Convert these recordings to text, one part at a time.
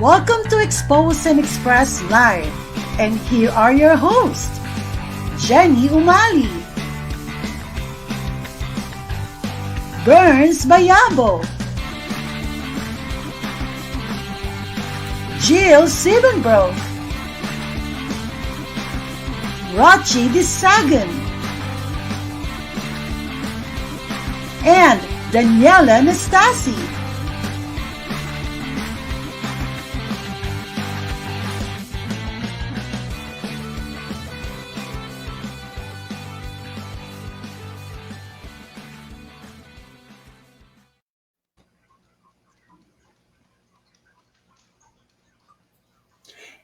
Welcome to Expose and Express Live. And here are your hosts, Jenny Umali, Burns Bayabo, Jill Siebenbroek, Rochi Disagan, and Daniela Nastasi.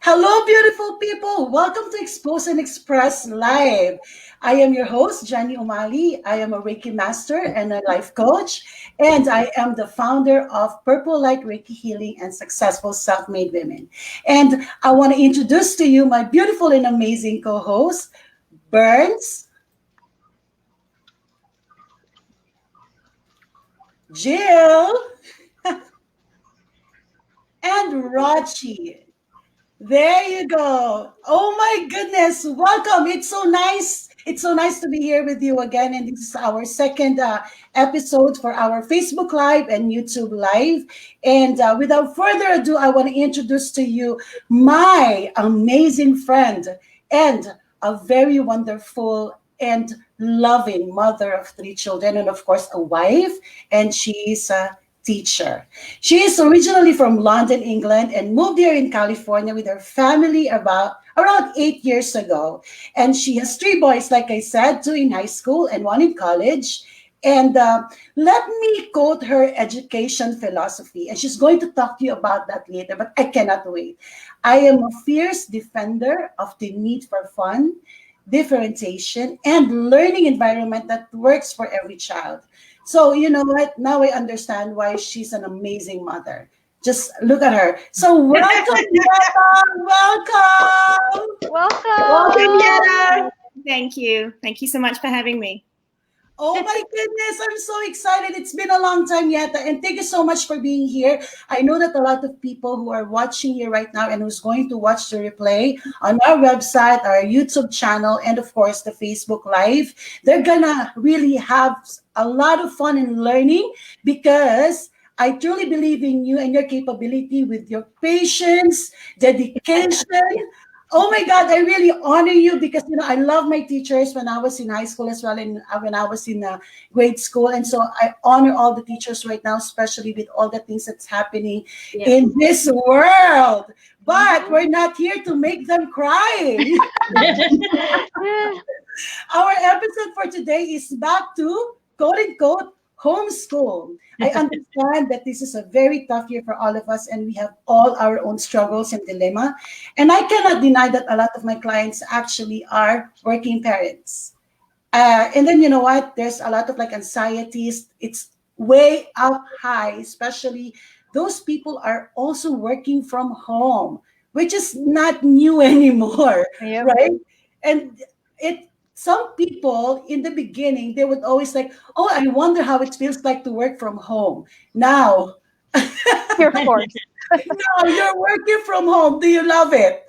Hello, beautiful people. Welcome to Expose and Express Live. I am your host, Jenny Umali. I am a Reiki master and a life coach, and I am the founder of Purple Light Reiki Healing and Successful Self-Made Women. And I want to introduce to you my beautiful and amazing co-host, Burns, Jill, and Rachi. There you go. Oh my goodness. Welcome. It's so nice. It's so nice to be here with you again. And this is our second episode for our Facebook Live and YouTube Live. And without further ado, I want to introduce to you my amazing friend and a very wonderful and loving mother of three children, and of course, a wife. And she's teacher. She is originally from London, England, and moved here in California with her family about around 8 years ago. And she has three boys, like I said, two in high school and one in college. And let me quote her education philosophy. And she's going to talk to you about that later, but I cannot wait. I am a fierce defender of the need for fun, differentiation, and learning environment that works for every child. So you know what? Now I understand why she's an amazing mother. Just look at her. So welcome, Yetta. Welcome. Welcome, Yetta. Thank you. Thank you so much for having me. Oh my goodness, I'm so excited. It's been a long time, Yetta, and thank you so much for being here. I know that a lot of people who are watching here right now and who's going to watch the replay on our website, our YouTube channel, and of course the Facebook Live, they're gonna really have a lot of fun in learning because I truly believe in you and your capability with your patience, dedication. Oh my God, I really honor you because I love my teachers when I was in high school as well, and when I was in grade school, and so I honor all the teachers right now, especially with all the things that's happening in this world. But we're not here to make them cry. Our episode for today is back to quote unquote homeschool. I understand that this is a very tough year for all of us, and we have all our own struggles and dilemma. And I cannot deny that a lot of my clients actually are working parents. And then you know what? There's a lot of like anxieties. It's way up high, especially those people are also working from home, which is not new anymore, right? And it some people in the beginning they would always like, oh, I wonder how it feels like to work from home. Now, You're forced. now you're working from home. Do you love it?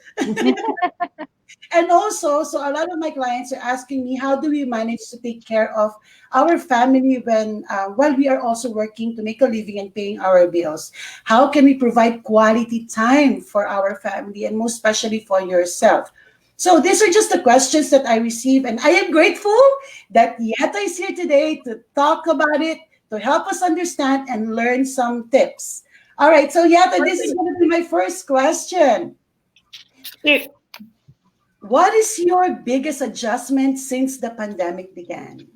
And also, so a lot of my clients are asking me, how do we manage to take care of our family when, while we are also working to make a living and paying our bills? How can we provide quality time for our family and most especially for yourself? So these are just the questions that I receive, and I am grateful that Yetta is here today to talk about it, to help us understand and learn some tips. All right, so Yetta, this is going to be my first question. What is your biggest adjustment since the pandemic began?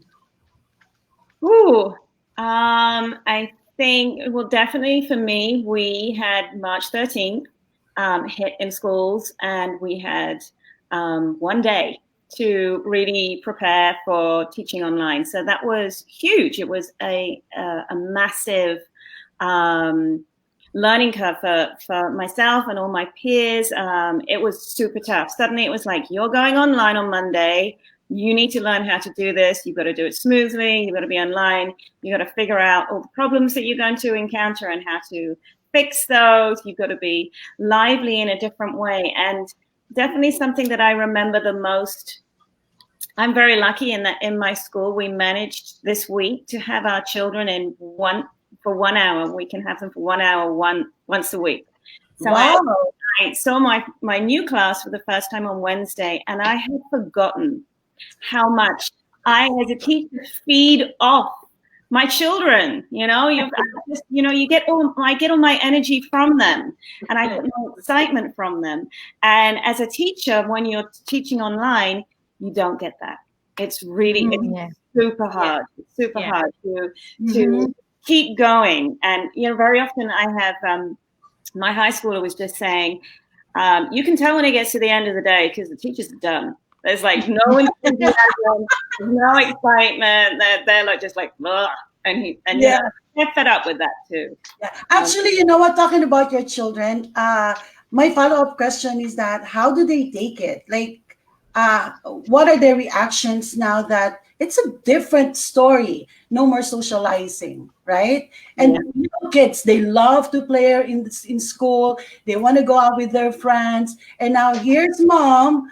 I think, well, definitely for me, we had March 13th hit in schools, and we had 1 day to really prepare for teaching online. So that was huge. It was a massive learning curve for myself and all my peers. It was super tough. Suddenly it was like, you're going online on Monday. You need to learn how to do this. You've got to do it smoothly. You've got to be online. You've got to figure out all the problems that you're going to encounter and how to fix those. You've got to be lively in a different way. And definitely something that I remember the most. I'm very lucky in that in my school, we managed this week to have our children for 1 hour. We can have them for 1 hour once a week. So Wow. I saw my new class for the first time on Wednesday, and I had forgotten how much I, as a teacher, feed off my children. You get I get all my energy from them, and I get my excitement from them. And as a teacher, when you're teaching online, you don't get that. It's really super hard. It's super hard to keep going. And very often I have my high schooler was just saying, you can tell when it gets to the end of the day because the teachers are done. There's like no enthusiasm, no excitement. They're like just like, ugh. They're fed up with that too. Yeah. Actually, you know what? Talking about your children, my follow-up question is that how do they take it? Like, what are their reactions now that it's a different story? No more socializing, right? And kids, they love to play in school. They want to go out with their friends. And now here's mom,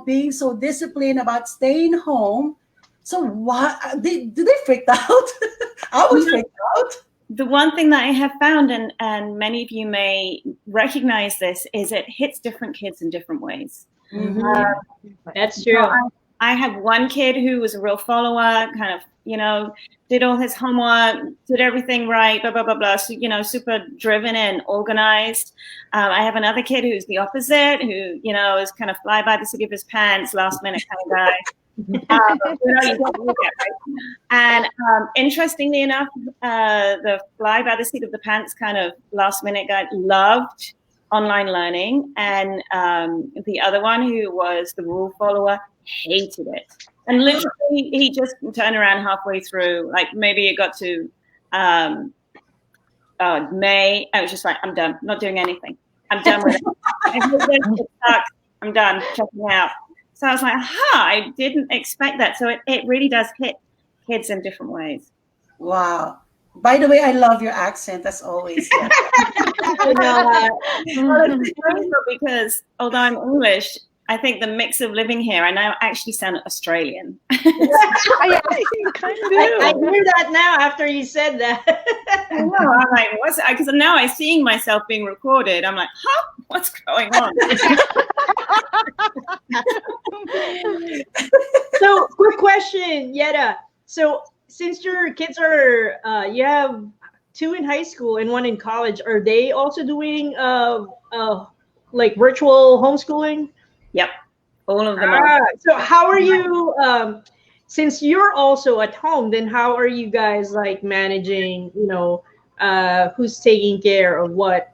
being so disciplined about staying home. So what? Do they freak out? I was freaked out. The one thing that I have found, and many of you may recognize this, is it hits different kids in different ways. That's true. I had one kid who was a real follower, kind of, did all his homework, did everything right, blah, blah, blah, blah. So, super driven and organized. I have another kid who's the opposite, who, is kind of fly by the seat of his pants, last minute kind of guy. And interestingly enough, the fly by the seat of the pants kind of last minute guy loved online learning, and the other one, who was the rule follower, hated it. And literally he just turned around halfway through, like maybe it got to May. I was just like, I'm done, not doing anything, I'm done with it. I'm done checking out. So I was like, I didn't expect that. So it really does hit kids in different ways. Wow. By the way, I love your accent as always. Because although I'm English, I think the mix of living here, I now actually sound Australian. I hear that now after you said that. I know. I'm like, what's it? Because now I'm seeing myself being recorded. I'm like, what's going on? So, quick question, Yette. So, since your kids are, you have 2 in high school and 1 in college, are they also doing like virtual homeschooling? Yep, all of them are. So how are you, since you're also at home, then how are you guys like managing, who's taking care of what,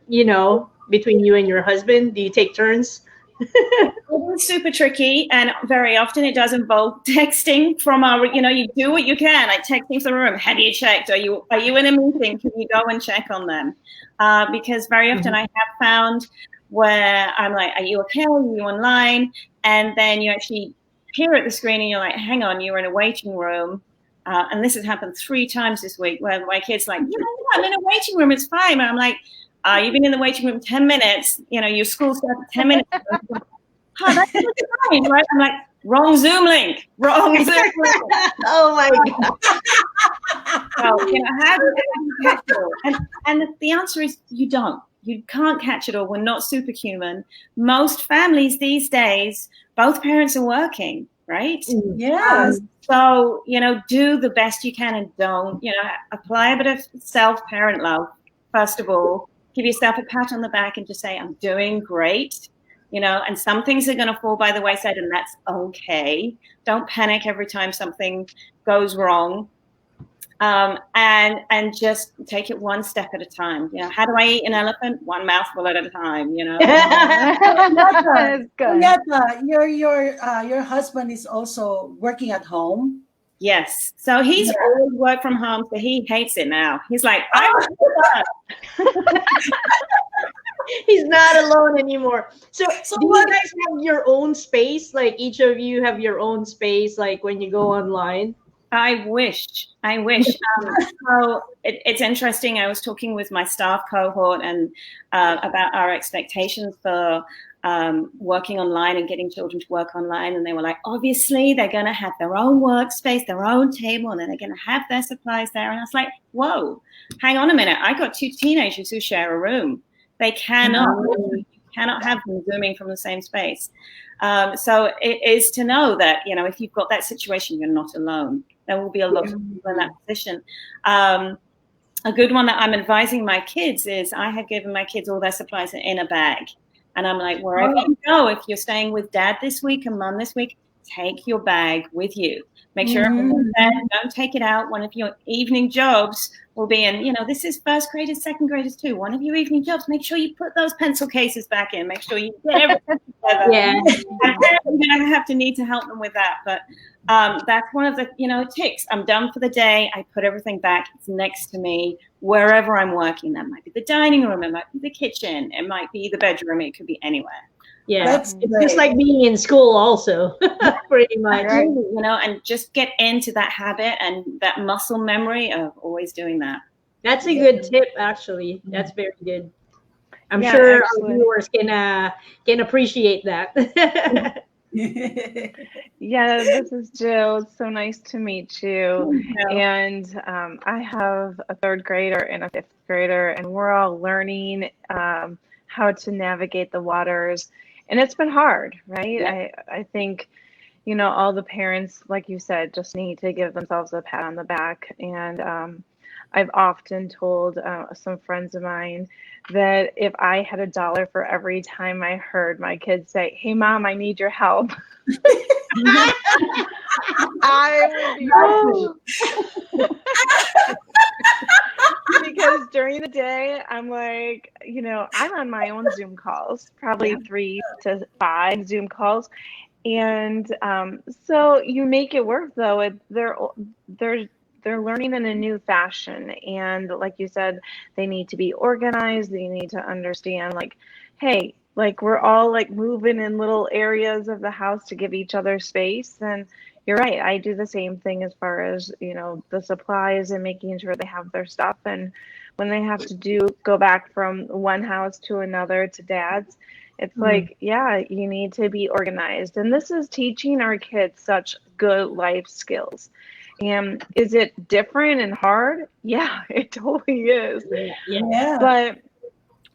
between you and your husband? Do you take turns? It's super tricky, and very often it does involve texting from our, you do what you can, like texting from the room. Have you checked? Are you in a meeting? Can you go and check on them? Because very often I have found where I'm like, are you okay? Are you online? And then you actually peer at the screen and you're like, hang on, you're in a waiting room. And this has happened 3 times this week where my kid's like, I'm in a waiting room, it's fine. And I'm like, you've been in the waiting room 10 minutes, your school started 10 minutes ago. That's fine, right? I'm like, wrong Zoom link. Oh my God. So, how do you catch it all? And the answer is you don't. You can't catch it all. We're not superhuman. Most families these days, both parents are working, right? Yes. So, do the best you can and don't, apply a bit of self-parent love, first of all. Give yourself a pat on the back and just say, I'm doing great. And some things are going to fall by the wayside, and that's okay. Don't panic every time something goes wrong. And just take it one step at a time. How do I eat an elephant? One mouthful at a time. That's good. Yette, your husband is also working at home. Yes. So he's always worked from home, so he hates it now. He's like, he's not alone anymore. So do you guys have your own space? Like each of you have your own space, like when you go online? I wish. So it's interesting. I was talking with my staff cohort and about our expectations for working online and getting children to work online. And they were like, obviously, they're going to have their own workspace, their own table, and then they're going to have their supplies there. And I was like, whoa, hang on a minute. I got 2 teenagers who share a room. They cannot have them zooming from the same space. So it is to know that, if you've got that situation, you're not alone. There will be a lot of people in that position. A good one that I'm advising my kids is I have given my kids all their supplies in a bag. And I'm like, wherever you go, if you're staying with dad this week and mom this week, take your bag with you. Make sure everyone's there. Don't take it out. One of your evening jobs will be in, this is first graders, second graders too. One of your evening jobs, make sure you put those pencil cases back in. Make sure you get everything together. Yeah. I'm going to have to need to help them with that. But that's one of the, ticks. I'm done for the day. I put everything back. It's next to me wherever I'm working. That might be the dining room. It might be the kitchen. It might be the bedroom. It could be anywhere. Yeah, it's just like being in school also, pretty much. Right. And just get into that habit and that muscle memory of always doing that. That's a good tip, actually. That's very good. I'm sure our viewers can appreciate that. Yeah, this is Jill. It's so nice to meet you. And I have a 3rd grader and a 5th grader, and we're all learning how to navigate the waters. And it's been hard, right? Yeah. I think, all the parents, like you said, just need to give themselves a pat on the back. And I've often told some friends of mine that if I had $1 for every time I heard my kids say, "Hey, Mom, I need your help," I would be because during the day, I'm like, I'm on my own Zoom calls, probably 3 to 5 Zoom calls. And so you make it work, though. They're learning in a new fashion. And like you said, they need to be organized. They need to understand, like, hey, like we're all like moving in little areas of the house to give each other space. And you're right. I do the same thing as far as, the supplies and making sure they have their stuff. And when they have to go back from one house to another to dad's, it's like, you need to be organized. And this is teaching our kids such good life skills. And is it different and hard? Yeah, it totally is. Yeah. But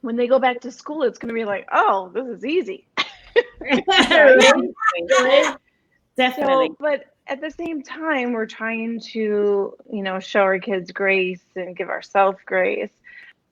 when they go back to school, it's going to be like, oh, this is easy. Definitely. So, but at the same time, we're trying to, show our kids grace and give ourselves grace.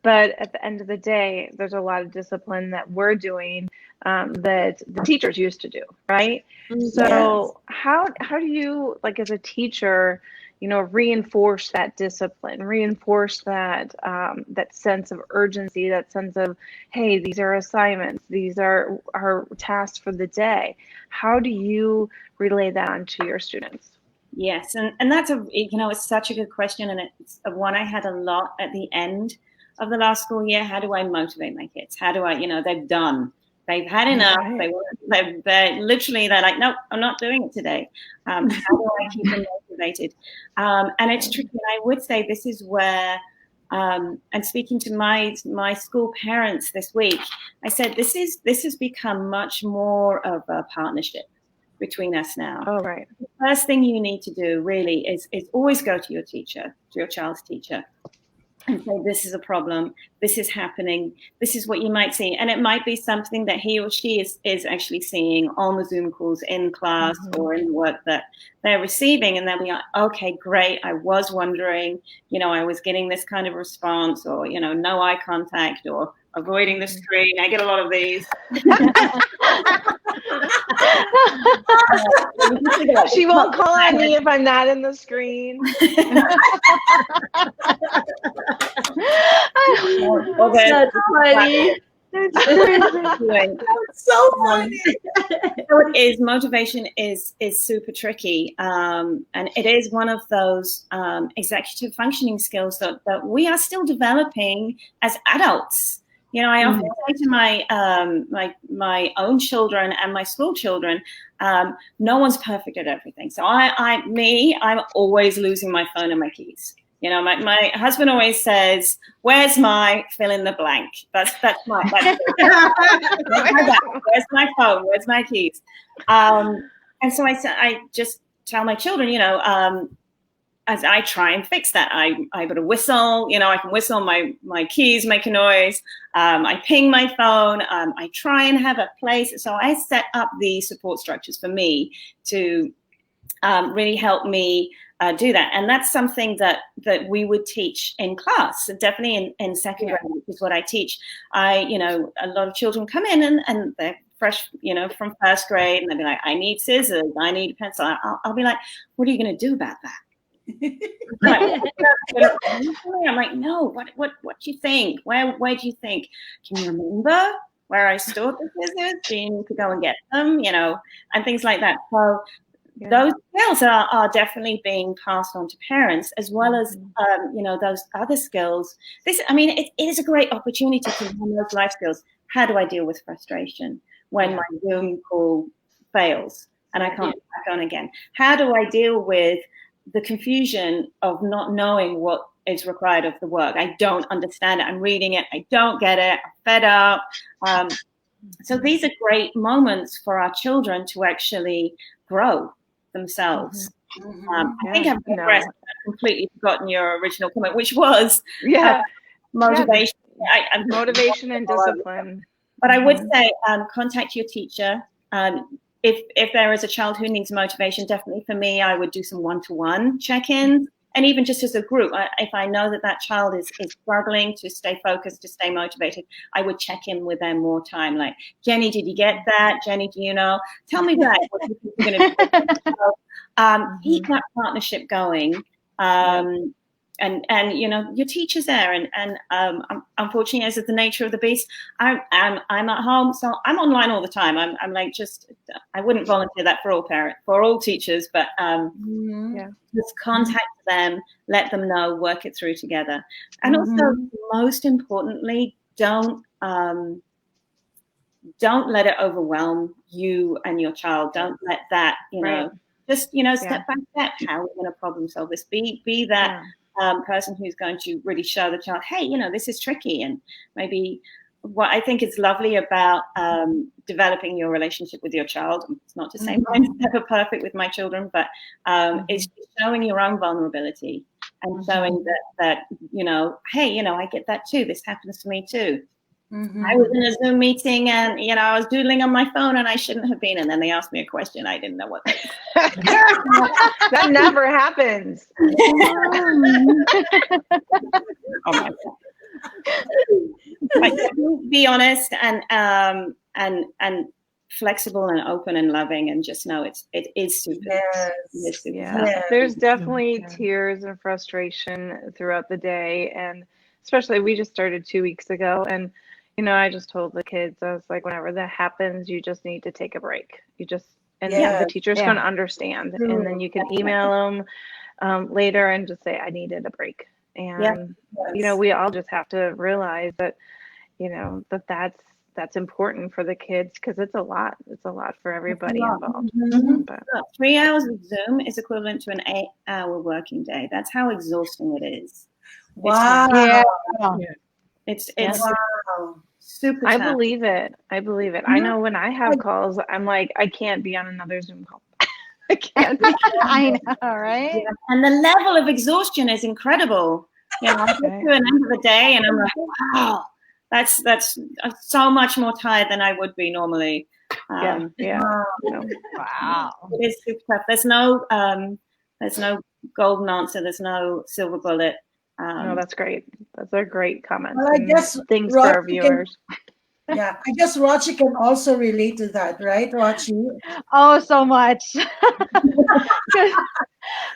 But at the end of the day, there's a lot of discipline that we're doing that the teachers used to do, right? So how do you, like as a teacher, reinforce that discipline, reinforce that that sense of urgency, that sense of, hey, these are assignments, these are our tasks for the day. How do you relay that on to your students? Yes, and that's it's such a good question, and it's one I had a lot at the end of the last school year. How do I motivate my kids? How do I, they've had enough. They're like, nope, I'm not doing it today. How do I keep them motivated? And it's tricky. And I would say this is where, and speaking to my school parents this week, I said, this has become much more of a partnership between us now. Oh, right. The first thing you need to do really is always go to your teacher, to your child's teacher, and say, this is a problem, this is happening, this is what you might see. And it might be something that he or she is actually seeing on the Zoom calls in class or in the work that they're receiving. And they'll be like, okay, great. I was wondering, I was getting this kind of response, or, no eye contact, or avoiding the screen. I get a lot of these. She won't call on me if I'm not in the screen. That's funny. That's so funny. So it is. Motivation is super tricky, and it is one of those executive functioning skills that we are still developing as adults. You know, I often say to my own children and my school children, no one's perfect at everything. So I'm always losing my phone and my keys. You know, my husband always says, "Where's my fill in the blank?" That's where's my phone? Where's my keys? And so I just tell my children, you know, as I try and fix that, I got a whistle. You know, I can whistle, my keys make a noise. I ping my phone. I try and have a place. So I set up the support structures for me to really help me do that. And that's something that we would teach in class, so definitely in second grade, which is what I teach. You know, a lot of children come in and they're fresh, you know, from first grade, and they'll be like, I need scissors, I need a pencil. I'll be like, what are you going to do about that? I'm like, no, what do you think? Where do you think? Can you remember where I stored the scissors? Do you need to go and get them? You know, and things like that. So those skills are definitely being passed on to parents, as well as you know, those other skills. It is a great opportunity to learn those life skills. How do I deal with frustration when my Zoom call fails and I can't get back on again? How do I deal with the confusion of not knowing what is required of the work? I don't understand it. I'm reading it. I don't get it. I'm fed up. So these are great moments for our children to actually grow themselves. I think I've completely forgotten your original comment, which was motivation. Motivation and discipline. But I would say contact your teacher. If there is a child who needs motivation, definitely for me, I would do some one-to-one check-ins. And even just as a group, if I know that child is struggling to stay focused, to stay motivated, I would check in with them more time. Like, Jenny, did you get that? Jenny, do you know? Tell me that. What do you think you're going to do? Keep that partnership going. And you know, your teacher's there, and unfortunately, as is the nature of the beast, I'm at home, so I'm online all the time. I'm like, I wouldn't volunteer that for all teachers, but just contact them, let them know, work it through together, and also most importantly, don't let it overwhelm you and your child. Don't let that, you know, just, you know, step back. How are we going to problem solve this? Be that. Person who's going to really show the child, hey, you know, this is tricky. And maybe what I think is lovely about developing your relationship with your child, it's not to say mine's never perfect with my children, but it's showing your own vulnerability and showing that, you know, hey, you know, I get that too. This happens to me too. I was in a Zoom meeting and, you know, I was doodling on my phone and I shouldn't have been. And then they asked me a question. I didn't know what they That never happens. Oh my God. Be honest and flexible and open and loving, and just know it is super. Yes. There's definitely tears and frustration throughout the day, and especially we just started 2 weeks ago, and you know, I just told the kids, I was like, whenever that happens, you just need to take a break. And the teacher's going to understand. And then you can email them later and just say, I needed a break. And, you know, we all just have to realize that, you know, that's important for the kids, because it's a lot. It's a lot for everybody involved. But 3 hours of Zoom is equivalent to an 8-hour working day. That's how exhausting it is. Wow. It's super tough. I believe it. I know when I have calls, I'm like, I can't be on another Zoom call. I can't. I know, right? Yeah. And the level of exhaustion is incredible. You know, I get to an end of the day and I'm like, wow, that's so much more tired than I would be normally. Wow. It is super tough. There's no golden answer. There's no silver bullet. No, that's great. Those are great comments. Well, I guess things for our viewers. I guess Rochi can also relate to that, right, Rochi? Oh, so much.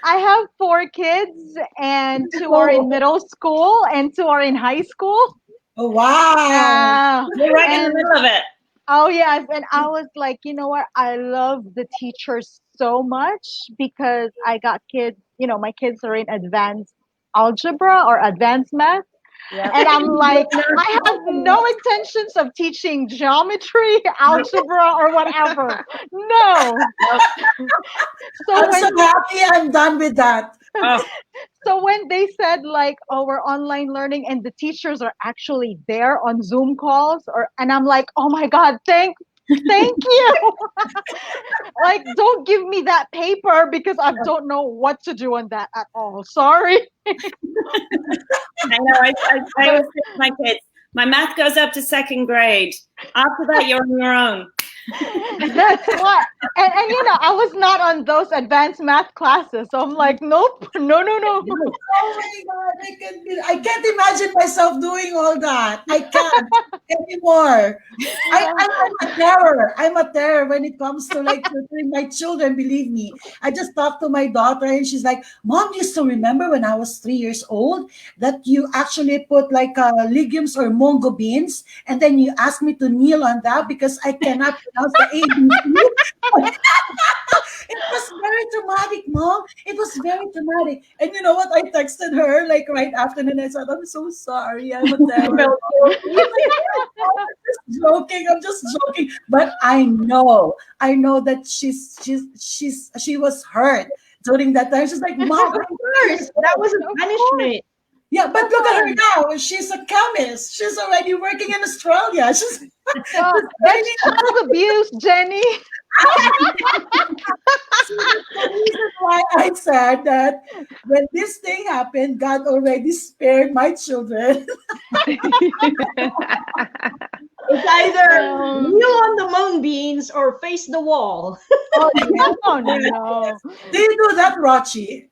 I have 4 kids, and 2 are in middle school and 2 are in high school. Oh, wow. You're right in the middle of it. Oh, yes. And I was like, you know what? I love the teachers so much, because I got kids, you know, my kids are in advanced algebra or advanced math. And I'm like, I have no intentions of teaching geometry, algebra, or whatever. No. So I'm so when happy I'm done with that. Oh, so when they said like, oh, we're online learning and the teachers are actually there on Zoom calls, and I'm like, oh my God, thank you. Like, don't give me that paper because I don't know what to do on that at all. Sorry. I know. I always say to my kids, my math goes up to second grade. After that, you're on your own. That's what. And I was not on those advanced math classes. So I'm like, nope, no. Oh my God, I can't imagine myself doing all that. I can't anymore. I'm a terror. I'm a terror when it comes to like tutoring my children. Believe me, I just talked to my daughter and she's like, "Mom, you still remember when I was 3 years old that you actually put like legumes or mongo beans, and then you asked me to kneel on that because I cannot pronounce the ABC." It was very traumatic, Mom. It was very traumatic. And you know what? I texted her like right after, and I said, "I'm so sorry. I'm a You terror." felt guilty. I'm just joking. I'm just joking. But I know that she was hurt during that time. She's like, "Mom, Of course, that was a punishment. yeah." But Of look at her course. now. She's a chemist. She's already working in Australia. She's Well, that's child abuse, Jenny. so that's the reason why I said that when this thing happened, God already spared my children. It's either Um, kneel on the mung beans or face the wall. Oh, yeah. oh no. Do you do that, Rochi?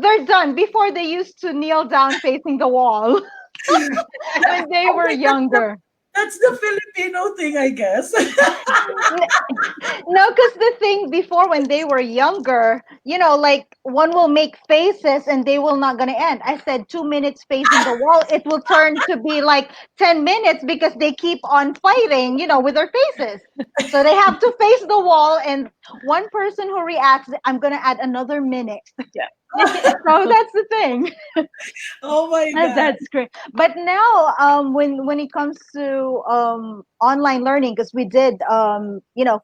They're done. Before they used to kneel down facing the wall when they I were think younger. that's the Filipino thing, I guess. No, because the thing before when they were younger, like one will make faces and they will not gonna end. I said 2 minutes facing the wall, it will turn to be like 10 minutes because they keep on fighting, with their faces. So they have to face the wall, and one person who reacts, I'm gonna add another minute. Yeah. So that's the thing. Oh my God. That's great. But now, when it comes to online learning, because we did,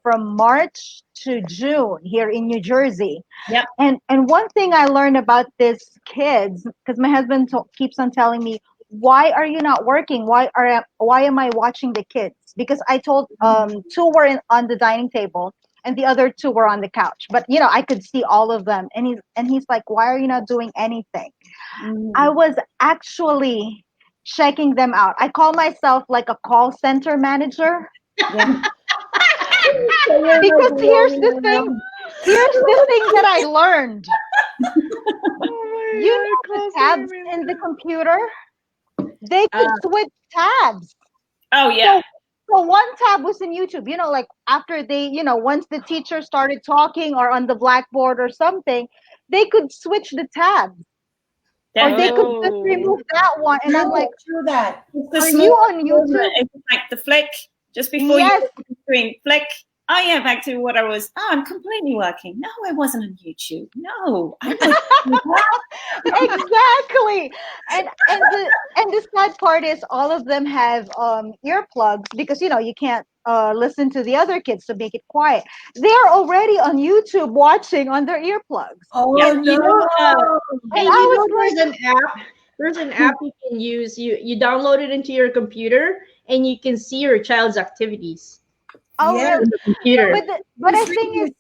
from March to June here in New Jersey, Yep. and one thing I learned about these kids, because my husband keeps on telling me, why are you not working? Why am I watching the kids? Because I told two were on the dining table and the other two were on the couch. But I could see all of them, and he's like, why are you not doing anything? I was actually checking them out. I call myself like a call center manager Yeah. because here's the thing that I learned. Oh You my know God, the call tabs center in the manager. computer? They could switch tabs. Oh, yeah. So one tab was in YouTube, like after they, once the teacher started talking or on the blackboard or something, they could switch the tabs. Or they could just Oh. remove that one. And I'm like, True that. It's the are small you on movement. YouTube? It's like the flick just before you Yes, look at the screen. Flick. Oh yeah, back to what I was. Oh, I'm completely working. No, I wasn't on YouTube. No, I was. exactly. And the sad part is all of them have earplugs because you can't listen to the other kids to make it quiet. They're already on YouTube watching on their earplugs. Oh Yep. You know, no. And hey, I you know, was like, there's an app. There's an app you can use. You download it into your computer, and you can see your child's activities oh Yes. really? on the computer. But I think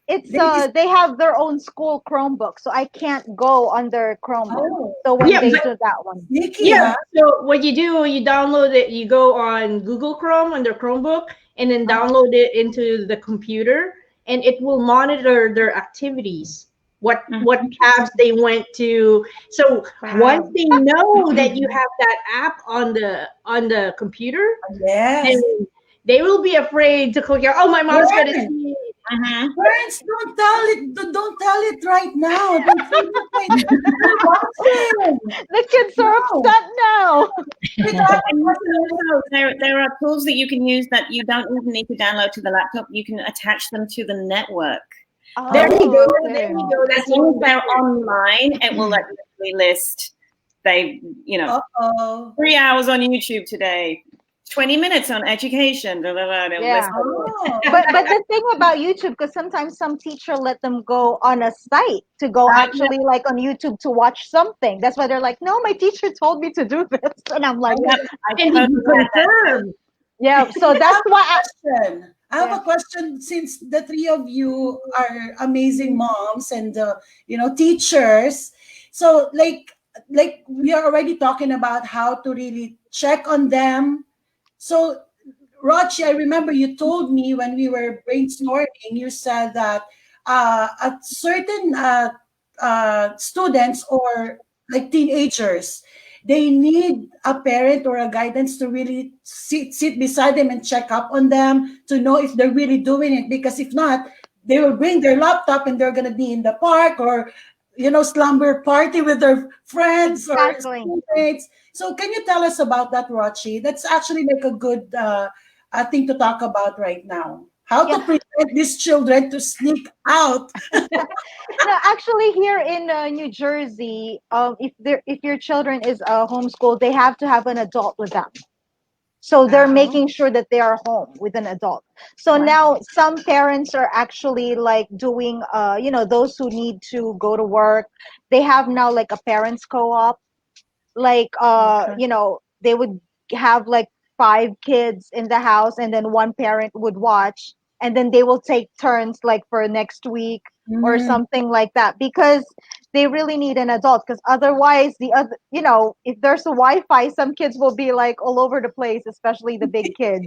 it's They- they have their own school Chromebook, so I can't go on their Chromebook. Oh, So when Yeah, they but do that one. sneaky, yeah. huh? So what you do, you download it. You go on Google Chrome on their Chromebook, and then Uh-huh. download it into the computer, and it will monitor their activities. What Mhm. tabs they went to. So once Wow. they know that you have that app on the computer, Yes. then they will be afraid to click. Oh, my mom's gonna Parents, see. Mhm. parents, don't tell it. Don't tell it right now. Don't say it right. They're watching. The kids are No. upset now. And you can also, there are tools that you can use that you don't even need to download to the laptop. You can attach them to the network. There you Oh, go. There okay. you go. As That's long as even they're better. online, it will let you actually list they, you know, Uh-oh. 3 hours on YouTube today, 20 minutes on education, blah, blah, blah, they'll Yeah. list Oh. But the thing about YouTube, because sometimes some teacher let them go on a site to go actually like on YouTube to watch something. That's why they're like, no, my teacher told me to do this, and I'm like, Yep, I And did you totally had that. confirm? yeah. So I that's have a why. question. I have Yeah. a question since the three of you are amazing moms and teachers. So like we are already talking about how to really check on them. So Rochi, I remember you told me when we were brainstorming, you said that at certain students or like teenagers, they need a parent or a guidance to really sit beside them and check up on them to know if they're really doing it. Because if not, they will bring their laptop and they're going to be in the park or slumber party with their friends or Exactly. schoolmates. So can you tell us about that, Rochi? That's actually like a good thing to talk about right now. How to Yeah. prevent these children to sneak out. No, actually, here in New Jersey, if your children is homeschooled, they have to have an adult with them. So they're Oh, making sure that they are home with an adult. So wow. now some parents are actually like doing, those who need to go to work. They have now like a parents co-op, like Okay. they would have like 5 kids in the house, and then one parent would watch, and then they will take turns like for next week or Mm. something like that, because they really need an adult, because otherwise the other, if there's a wi-fi, some kids will be like all over the place, especially the big kids.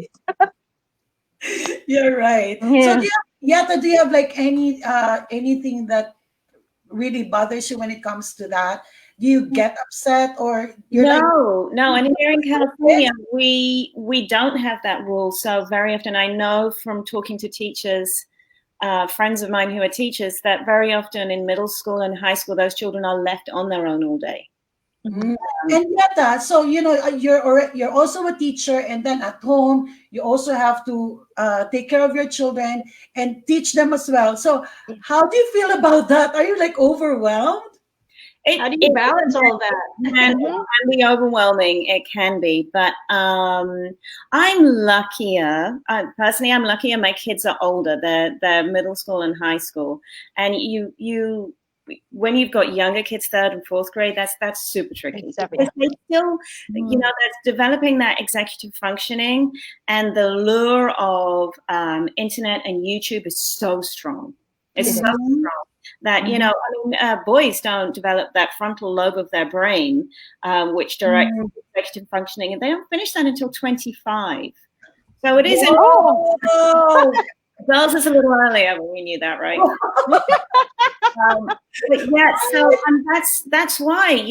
You're right. So Yeah. do you have like anything that really bothers you when it comes to that? Do you get upset or you're like, No, and here in California, "Yes?" we don't have that rule. So very often, I know from talking to teachers, friends of mine who are teachers, that very often in middle school and high school, those children are left on their own all day. Mm. Um, And yet, so you're also a teacher, and then at home you also have to take care of your children and teach them as well. So, how do you feel about that? Are you like overwhelmed? it, How do you it balance all that? Mhm. can be overwhelming. It can be, but I'm luckier. Personally, I'm luckier. My kids are older. They're middle school and high school, and you when you've got younger kids, third and fourth grade, that's super tricky It's because everything. they still, Mhm. that's developing that executive functioning, and the lure of internet and YouTube is so strong. It's It so is. Mhm. strong that Mhm. boys don't develop that frontal lobe of their brain, which directs Mm. executive functioning, and they don't finish that until 25. So it is. Oh. Whoa! Girls is a little earlier, but we knew that, right? But yeah, so that's why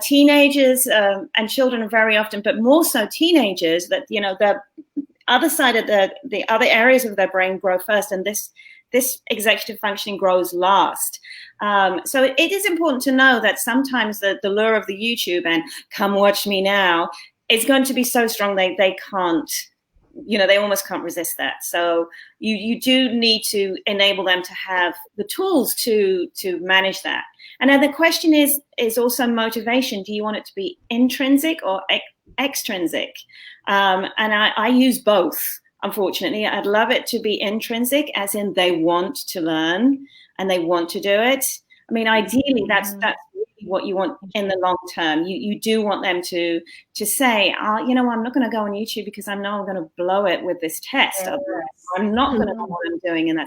teenagers and children are very often, but more so teenagers, that the other side of the other areas of their brain grow first, and this executive functioning grows last. So it is important to know that sometimes the lure of the YouTube and come watch me now is going to be so strong they can't, they almost can't resist that. So you do need to enable them to have the tools to manage that. And then the question is also motivation. Do you want it to be intrinsic or extrinsic? And I use both. Unfortunately, I'd love it to be intrinsic, as in they want to learn and they want to do it. I mean, ideally, that's really what you want in the long term. You do want them to say, I'm not going to go on YouTube because I know I'm going to blow it with this test. Yes. I'm not going to know what I'm doing, and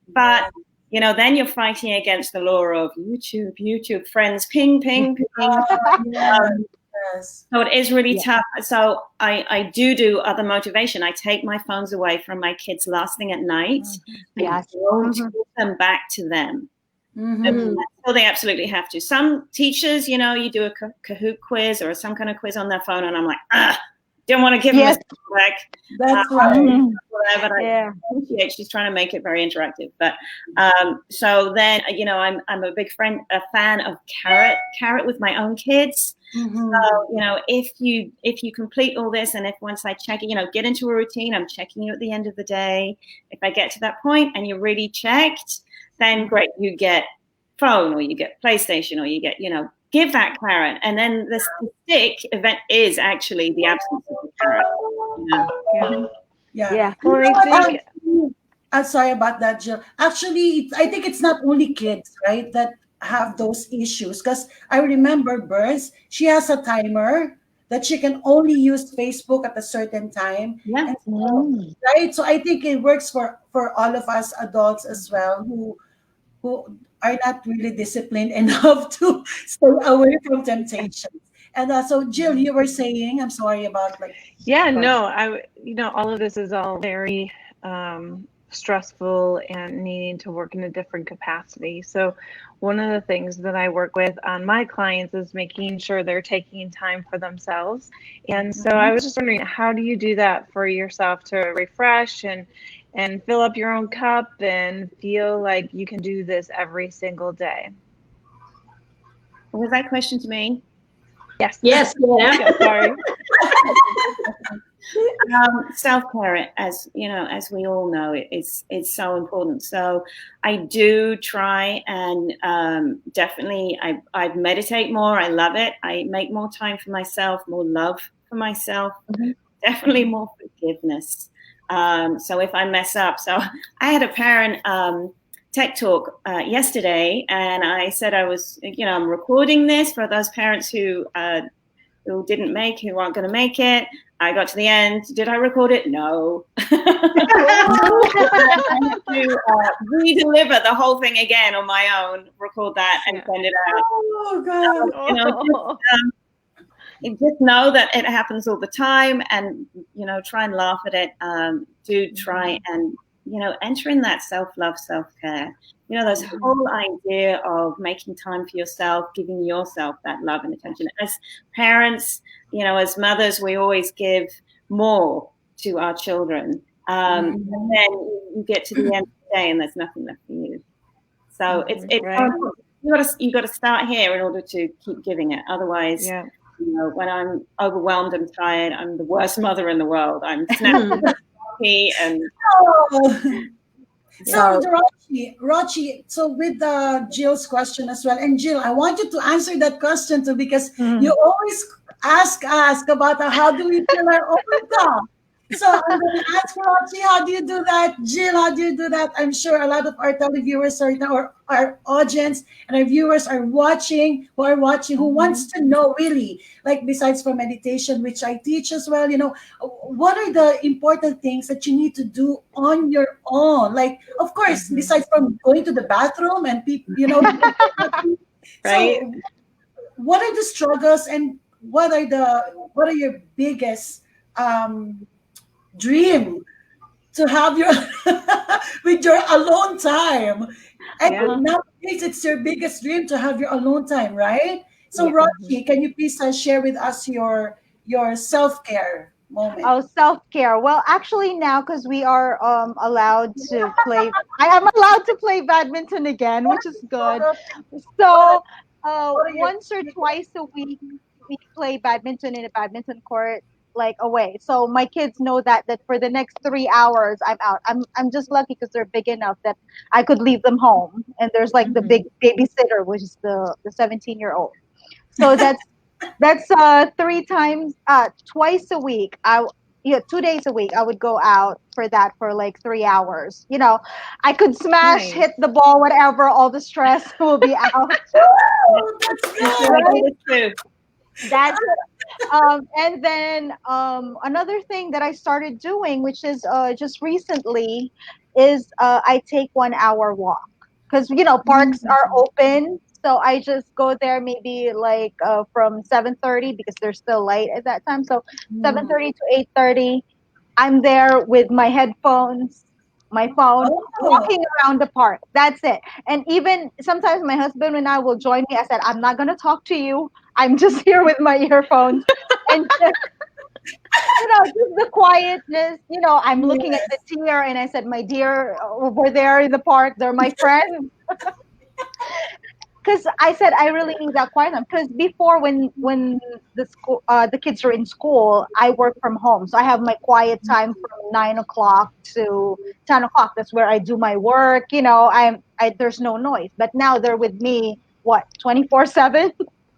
but then you're fighting against the law of YouTube friends, ping, ping, ping. Yes. Um, Yes. so it is really Yeah. tough. So I do other motivation. I take my phones away from my kids last thing at night. I Yes. don't Mhm. give them back to them. Mhm. So they absolutely have to. Some teachers, you do a Kahoot quiz or some kind of quiz on their phone, and I'm like, don't want to give them Yes. a back. That's right. Mhm. But I Yeah. appreciate she's trying to make it very interactive. But so then, I'm a big fan of carrot with my own kids. Mhm. So, if you complete all this, and if once I check it, get into a routine, I'm checking you at the end of the day. If I get to that point and you're really checked, then great, you get phone or you get PlayStation or you get, give that carrot, and then the stick event is actually the absence of the carrot. Yeah. Yeah. Yeah. You Well, know I what? think I'm sorry about that, Jill. Actually, I think it's not only kids, right, that have those issues. Because I remember Burns, she has a timer that she can only use Facebook at a certain time. Yeah. And so, right? So I think it works for all of us adults as well who are not really disciplined enough to stay away from temptations. And so, Jill, you were saying, I'm sorry about like, yeah, no, all of this is all very stressful and needing to work in a different capacity. So, one of the things that I work with on my clients is making sure they're taking time for themselves. And so, I was just wondering, how do you do that for yourself to refresh and fill up your own cup and feel like you can do this every single day? Was that question to me? Yes. Yes, yeah. Yeah, sorry. Self-care, as you know, as we all know, it's so important. So I do try and definitely I meditate more. I love it. I make more time for myself, more love for myself, definitely more forgiveness. So if I mess up, so I had a parent tech talk yesterday, and I said I was, I'm recording this for those parents who who aren't going to make it. I got to the end. Did I record it? No. I had to re-deliver the whole thing again on my own, record that, and send it out. oh God. Just know that it happens all the time, and try and laugh at it. Do try and enter in that self-love, self-care. Those whole idea of making time for yourself, giving yourself that love and attention. As parents, as mothers, we always give more to our children, and then you get to the end of the day, and there's nothing left for you. So it's right. you got to start here in order to keep giving it. Otherwise, Yeah. when I'm overwhelmed and tired, I'm the worst mother in the world. I'm snappy and. Oh. So, Rochi, so with Jill's question as well, and Jill, I want you to answer that question too because you always ask about how do we fill our own cup. So I'm going to ask Rochi, how do you do that? Jill, how do you do that? I'm sure a lot of our televiewers or our audience and our viewers are watching, who wants to know really, like besides from meditation, which I teach as well, what are the important things that you need to do on your own? Like, of course, besides from going to the bathroom and people, Right. So what are the struggles and what are your biggest dream to have your with your alone time? I think nowadays it's your biggest dream to have your alone time, right? So, Rocky, can you please share with us your self care moment? Oh, self care. Well, actually, now because we are allowed to play, I am allowed to play badminton again, which is good. So, once or twice a week, we play badminton in a badminton court, like away. So my kids know that for the next 3 hours, I'm out. I'm just lucky because they're big enough that I could leave them home, and there's like the big babysitter, which is the 17-year-old. So that's three times twice a week. 2 days a week I would go out for that for like 3 hours. I could smash, hit the ball, whatever, all the stress will be out. Right? That's and then another thing that I started doing, which is just recently, is I take 1 hour walk because parks are open. So I just go there maybe like from 7:30 because they're still light at that time. So 7:30 to 8:30, I'm there with my headphones, my phone, walking around the park. That's it. And even sometimes my husband and I will join me. I said, I'm not going to talk to you. I'm just here with my earphones and just the quietness. I'm looking at the deer and I said, my deer over there in the park, they're my friends. Because I said I really need that quiet time. Because before, when the kids are in school, I work from home, so I have my quiet time from 9 o'clock to 10 o'clock. That's where I do my work. There's no noise. But now they're with me, what, 24/7?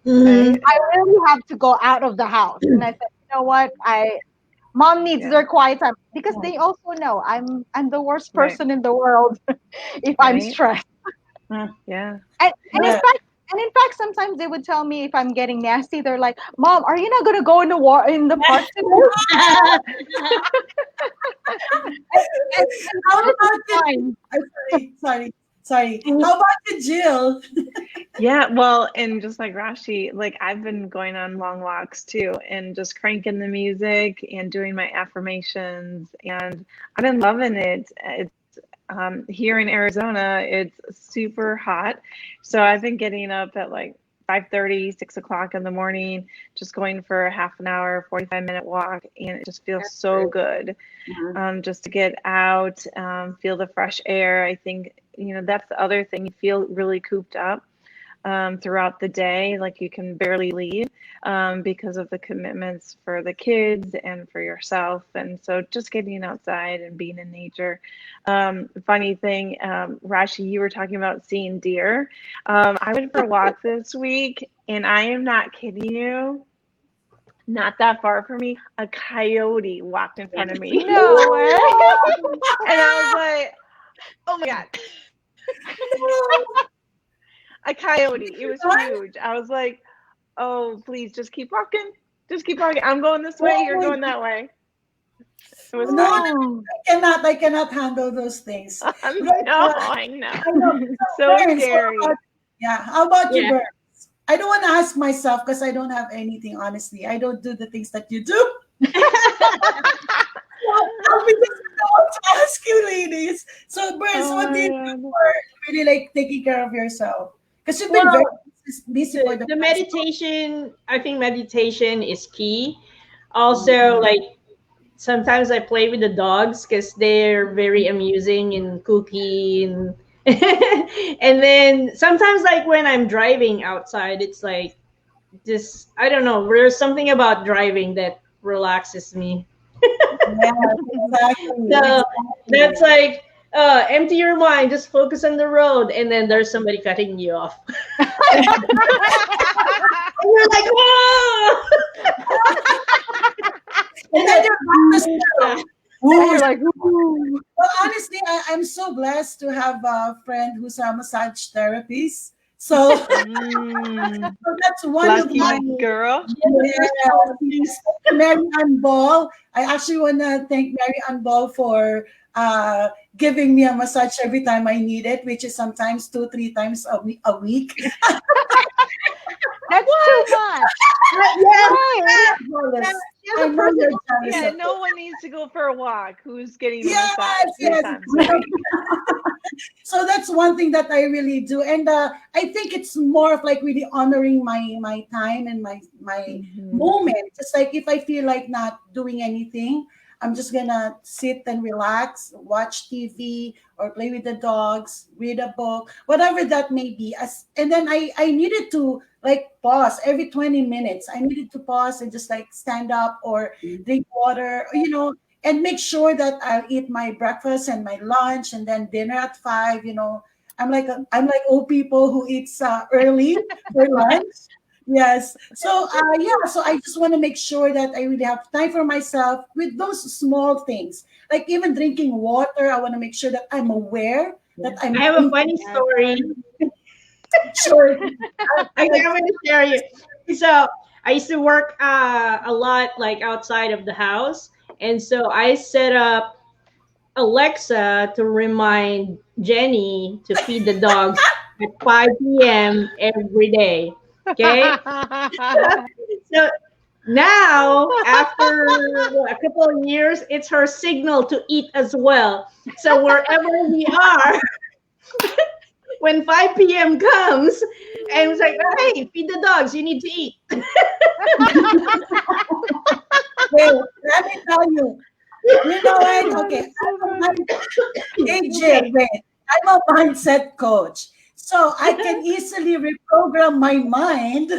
Mhm. Right? I really have to go out of the house. And I said, you know what? I Mom needs Yeah. their quiet time because they also know I'm the worst Right. person in the world if I'm Right. stressed. Yeah. And in Yeah. fact, sometimes they would tell me if I'm getting nasty. They're like, "Mom, are you not gonna go in the in the park today?" And How this is about you? fine. Sorry. How about you, Jill? Yeah, well, and just like Rashi, like I've been going on long walks too and just cranking the music and doing my affirmations, and I've been loving it. It's here in Arizona, it's super hot. So I've been getting up at like 5:30, 6 o'clock in the morning, just going for a half an hour, 45-minute walk, and it just feels so good. Just to get out, feel the fresh air. I think, that's the other thing. You feel really cooped up throughout the day, like you can barely leave because of the commitments for the kids and for yourself. And so just getting outside and being in nature. Funny thing, Rashi, you were talking about seeing deer. I went for a walk this week, and I am not kidding you. Not that far from me, a coyote walked in front of me. No way. And I was like, oh my God, a coyote. It was huge. I was like, oh, please just keep walking. Just keep walking. I'm going this way. Oh You're my going that way. It was No, fine. Oh. I cannot handle those things. But No, I know. I know. So, So Burns, scary. how about you, Yeah. Burns? I don't want to ask myself because I don't have anything, honestly. I don't do the things that you do. So I'll be just about to ask you, ladies. So, Burns, Oh what do my you do God. for really like taking care of yourself? Because you've been very Well, busy for the the past. meditation, I think meditation is key. Also, like sometimes I play with the dogs because they're very amusing and kooky and and then sometimes like when I'm driving outside, it's like just I don't know. There's something about driving that relaxes me. Yeah, exactly, So exactly. that's like empty your mind, just focus on the road, and then there's somebody cutting you off. And you're like, whoa! And And then then you're back to zero. And you're Whoosh. like, "Ooh." Well, honestly, I'm so blessed to have a friend who's a massage therapist. So, Mm, so that's one of my lucky girl. yes, yes. Mary Ann Ball. I actually want to thank Mary Ann Ball for giving me a massage every time I need it, which is sometimes 2, 3 times a week. That's too much. yes, Right. Jealous. she has I a know you're personal jealous Yeah, of no it. one needs to go for a walk who's getting a Yes, massage three yes. times a week. So that's one thing that I really do, and I think it's more of like really honoring my time and my Hmm. moment. Just like if I feel like not doing anything, I'm just gonna sit and relax, watch TV or play with the dogs, read a book, whatever that may be. As and then I needed to like pause every 20 minutes. I needed to pause and just like stand up or drink water, and make sure that I'll eat my breakfast and my lunch and then dinner at 5. I'm like old people who eats early for lunch. Yes. So yeah. So I just want to make sure that I really have time for myself with those small things, like even drinking water. I want to make sure that I'm aware that I'm I have a drinking funny water. story. Sure. I'm going to share you. So I used to work a lot like outside of the house, and so I set up Alexa to remind Jenny to feed the dogs at 5 p.m. every day. Okay, so now after a couple of years, it's her signal to eat as well. So wherever we are, when 5 p.m. comes, and it's like, hey, feed the dogs, you need to eat. Wait, let me tell you. You know what? Oh, Okay. that's so funny. Hey, Jill, Okay. wait. I'm a mindset coach. So I can easily reprogram my mind.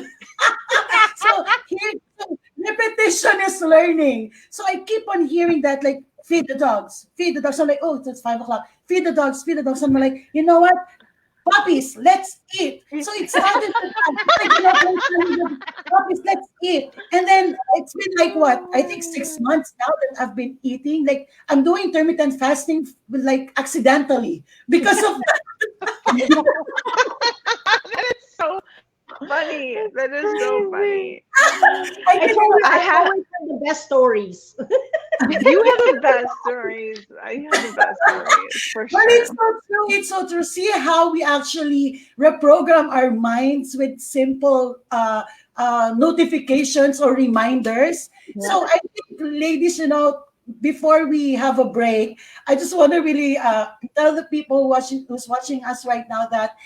So here, so repetition is learning. So I keep on hearing that, like, feed the dogs, feed the dogs. I'm like, oh, it's 5 o'clock. Feed the dogs, feed the dogs. I'm like, you know what? Puppies, let's eat. So it started to it's like, And then it's been like what? I think 6 months now that I've been eating. Like I'm doing intermittent fasting like accidentally because of That is so funny. That is so Amazing. funny. I I can told you I I have always have the best stories. you have the best stories. I have the best stories for But it's sure. so true. It's so true. See how we actually reprogram our minds with simple notifications or reminders. Yeah. So I think, ladies, before we have a break, I just want to really tell the people who's watching us right now that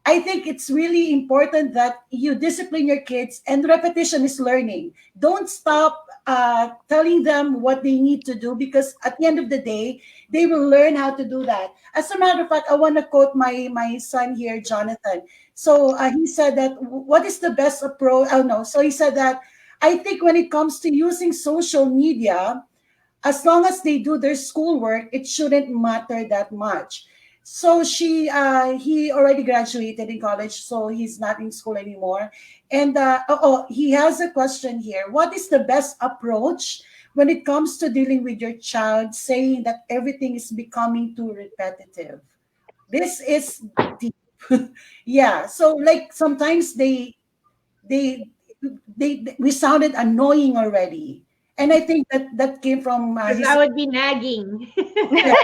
I think it's really important that you discipline your kids, and repetition is learning. Don't stop telling them what they need to do, because at the end of the day, they will learn how to do that. As a matter of fact, I want to quote my son here, Jonathan. So he said that what is the best approach? Oh no, so he said that I think when it comes to using social media, as long as they do their schoolwork, it shouldn't matter that much. So he already graduated in college, so he's not in school anymore. And he has a question here. What is the best approach when it comes to dealing with your child saying that everything is becoming too repetitive? This is deep. Yeah. So like sometimes they we sounded annoying already, and I think that came from Because his. I would be nagging. Yeah.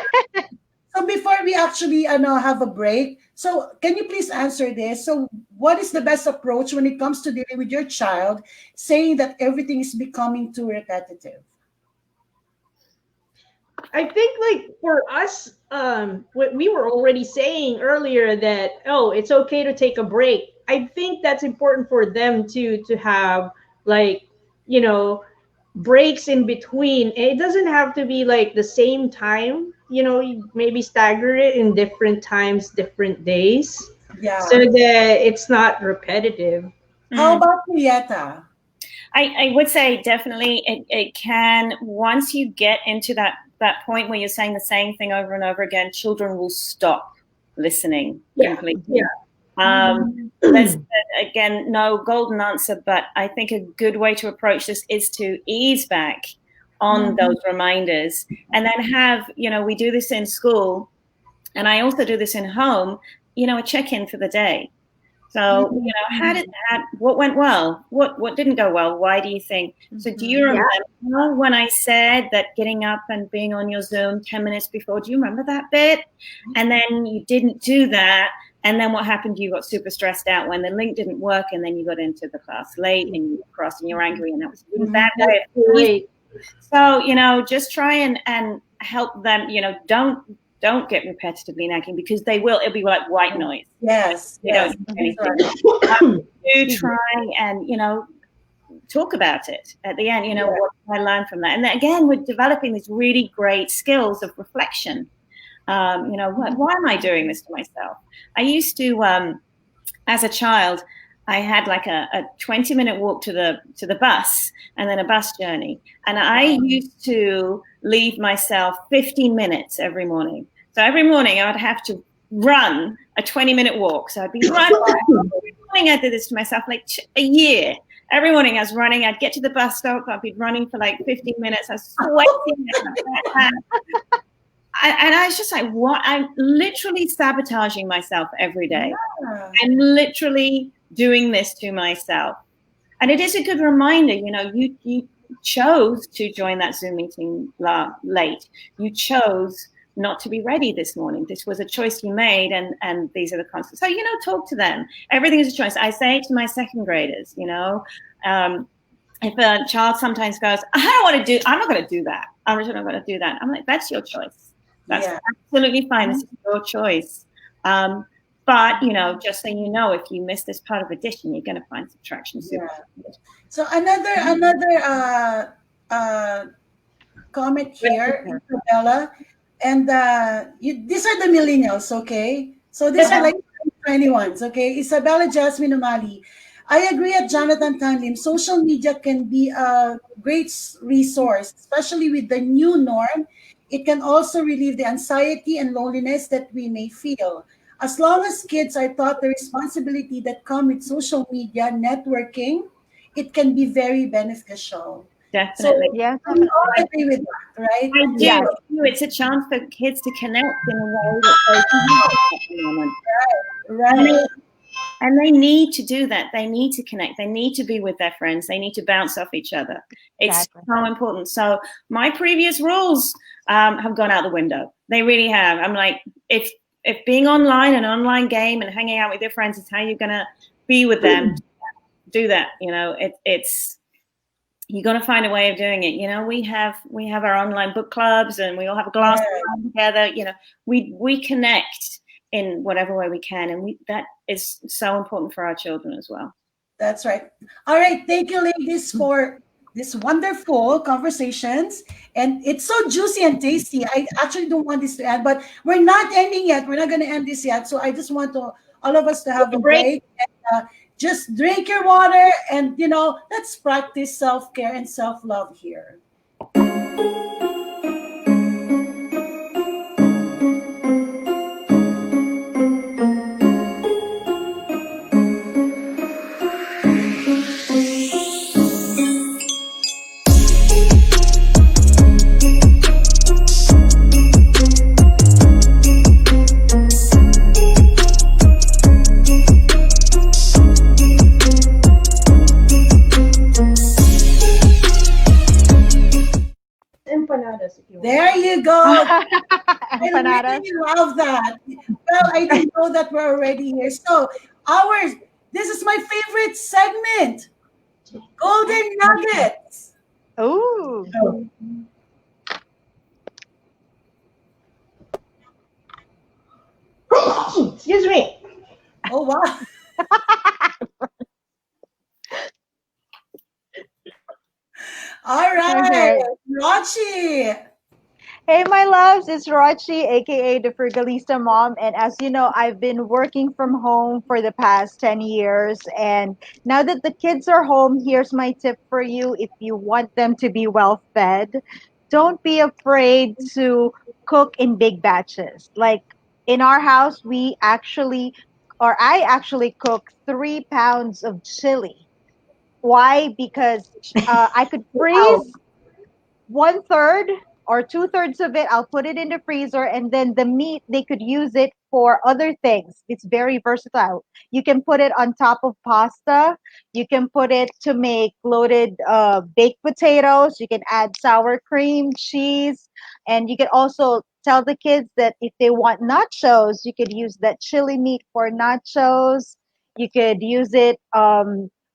So before we actually have a break, so can you please answer this? So what is the best approach when it comes to dealing with your child saying that everything is becoming too repetitive? I think like for us, what we were already saying earlier that it's okay to take a break. I think that's important for them to have like you know breaks in between. It doesn't have to be like the same time. You maybe stagger it in different times, different days, so Yeah. that it's not repetitive. How Mm. about Julieta? I would say definitely it can, once you get into that point where you're saying the same thing over and over again, children will stop listening Yeah, completely. yeah. There's again no golden answer, but I think a good way to approach this is to ease back on Mhm. those reminders, and then have, we do this in school, and I also do this in home, a check-in for the day. So, how did Mhm. that, what went well? What didn't go well? Why do you think? So, do you Mhm. Yeah. remember when I said that getting up and being on your Zoom 10 minutes before? Do you remember that bit? And then you didn't do that. And then what happened? You got super stressed out when the link didn't work, and then you got into the class late and you were cross and you're angry, and that was a really bad Mhm. way That's of easing. great. So, just try and help them, don't get repetitively nagging, because they will. It'll be like white noise. Yes, They don't yes, do that's anything. right. Do Excuse me. try and talk about it at the end. Yeah. What I learned from that, and then, again, we're developing these really great skills of reflection. Why am I doing this to myself? I used to, as a child, I had like a 20-minute walk to the bus, and then a bus journey, and I used to leave myself 15 minutes every morning. So every morning I would have to run a 20-minute walk. So I'd be running every morning. I did this to myself like a year. Every morning I was running. I'd get to the bus stop. I'd be running for like 15 minutes. I was sweating. And I was just like, what? I'm literally sabotaging myself every day. Yeah. I'm literally doing this to myself. And it is a good reminder, you chose to join that Zoom meeting late. You chose not to be ready this morning. This was a choice you made, and these are the consequences. So, talk to them. Everything is a choice. I say it to my second graders, if a child sometimes goes, I'm not going to do that. I'm just not going to do that. I'm like, that's your choice. That's Yeah. absolutely fine. This is your choice. But, just so you know, if you miss this part of addition, you're going to find subtraction super. Yeah. So another uh comment here, Isabella, and these are the millennials, okay? So these are like 21s, okay? Isabella Jasmine Umali. I agree at Jonathan Tanlim. Social media can be a great resource, especially with the new norm. It can also relieve the anxiety and loneliness that we may feel. As long as kids are taught the responsibility that come with social media networking, it can be very beneficial. Definitely. So Yes, we definitely. all agree with that, right? I do. Yes. It's a chance for kids to connect in a way that they haven't at the moment. And Right. they, and they need to do that. They need to connect. They need to be with their friends. They need to bounce off each other. It's Exactly. so important. So my previous rules have gone out the window. They really have. I'm like, if being online, an online game, and hanging out with your friends is how you're gonna be with them, do that. It's you're gonna find a way of doing it. We have our online book clubs, and we all have a glass of Right. wine together. We connect in whatever way we can, and that is so important for our children as well. That's right. All right. Thank you, ladies, for this wonderful conversations. And it's so juicy and tasty. I actually don't want this to end, but we're not ending yet. We're not going to end this yet. So I just want all of us to have a Break. break and just drink your water and, let's practice self care and self love here. Empanadas if you want. There you go. I Empanadas. really love that. Well, I didn't know that we're already here. So, ours, this is my favorite segment, Golden Nuggets. Ooh. Oh. Excuse me. Oh, wow. All right, Okay. Rachi. Hey, my loves, it's Rochi, aka the Frugalista Mom. And as you know, I've been working from home for the past 10 years. And now that the kids are home, here's my tip for you. If you want them to be well fed, don't be afraid to cook in big batches. Like in our house, I actually cook 3 pounds of chili. Why? Because I could Wow. freeze 1/3 or 2/3 of it. I'll put it in the freezer, and then the meat, they could use it for other things. It's very versatile. You can put it on top of pasta. You can put it to make loaded baked potatoes. You can add sour cream, cheese, and you can also tell the kids that if they want nachos, you could use that chili meat for nachos. You could use it.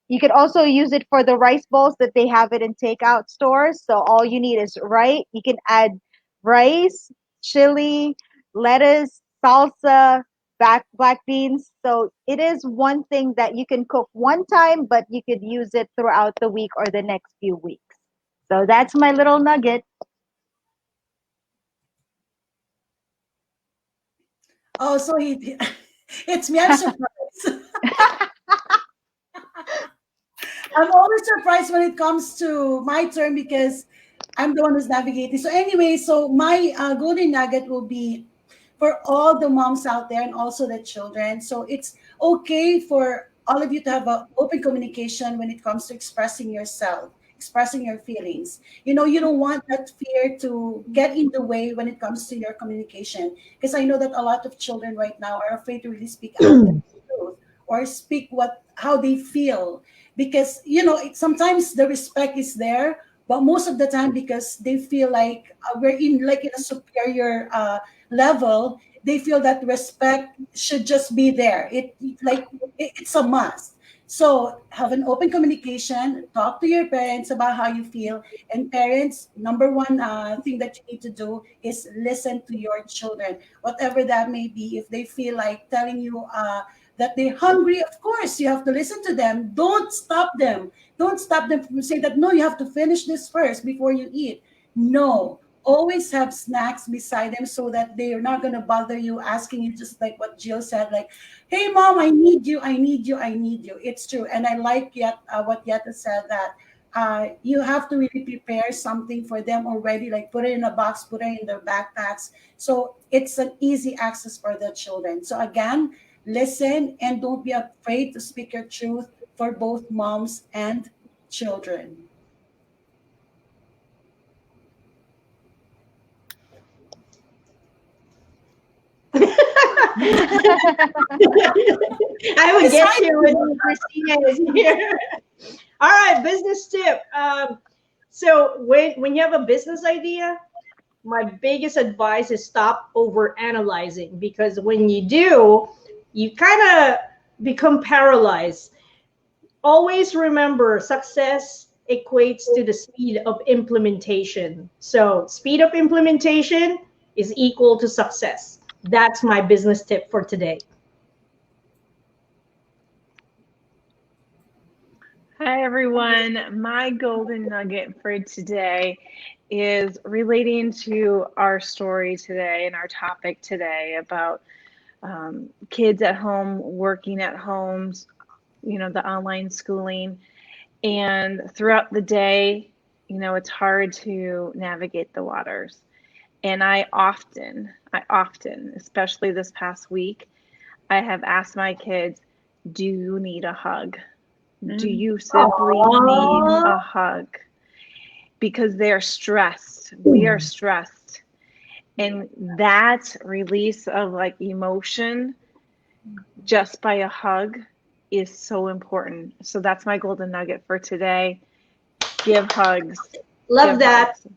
You could also use it for the rice bowls that they have it in takeout stores. So all you need is rice. You can add rice, chili, lettuce, salsa, black beans. So it is one thing that you can cook one time, but you could use it throughout the week or the next few weeks. So that's my little nugget. Oh, so it's me. I'm surprised. I'm always surprised when it comes to my turn because I'm the one who's navigating. So anyway, so my golden nugget will be for all the moms out there and also the children. So it's okay for all of you to have an open communication when it comes to expressing yourself, expressing your feelings. You don't want that fear to get in the way when it comes to your communication. Because I know that a lot of children right now are afraid to really speak out the truth or speak how they feel because sometimes the respect is there, but most of the time because they feel like we're in a superior level, they feel that respect should just be there. It's a must. So have an open communication, talk to your parents about how you feel, and parents, number one thing that you need to do is listen to your children, whatever that may be. If they feel like telling you that they're hungry, of course you have to listen to them. Don't stop them. Don't stop them from saying that no, you have to finish this first before you eat. No, always have snacks beside them so that they're not going to bother you asking you, just like what Jill said, like, hey mom, I need you, I need you, I need you. It's true. And I like what Yetta said, that you have to really prepare something for them already, like put it in a box, put it in their backpacks, so it's an easy access for the children. So again, listen and don't be afraid to speak your truth for both moms and children? I would get you when Christina is here. All right, business tip. So when you have a business idea, my biggest advice is stop over analyzing, because when you do, you kind of become paralyzed. Always remember, success equates to the speed of implementation. So speed of implementation is equal to success. That's my business tip for today. Hi, everyone. My golden nugget for today is relating to our story today and our topic today about kids at home, working at homes, the online schooling. And throughout the day, it's hard to navigate the waters. And I often, especially this past week, I have asked my kids, do you need a hug? Do you simply need a hug? Because they're stressed. We are stressed. And that release of like emotion just by a hug is so important. So that's my golden nugget for today. Give hugs. Love Give that. hugs.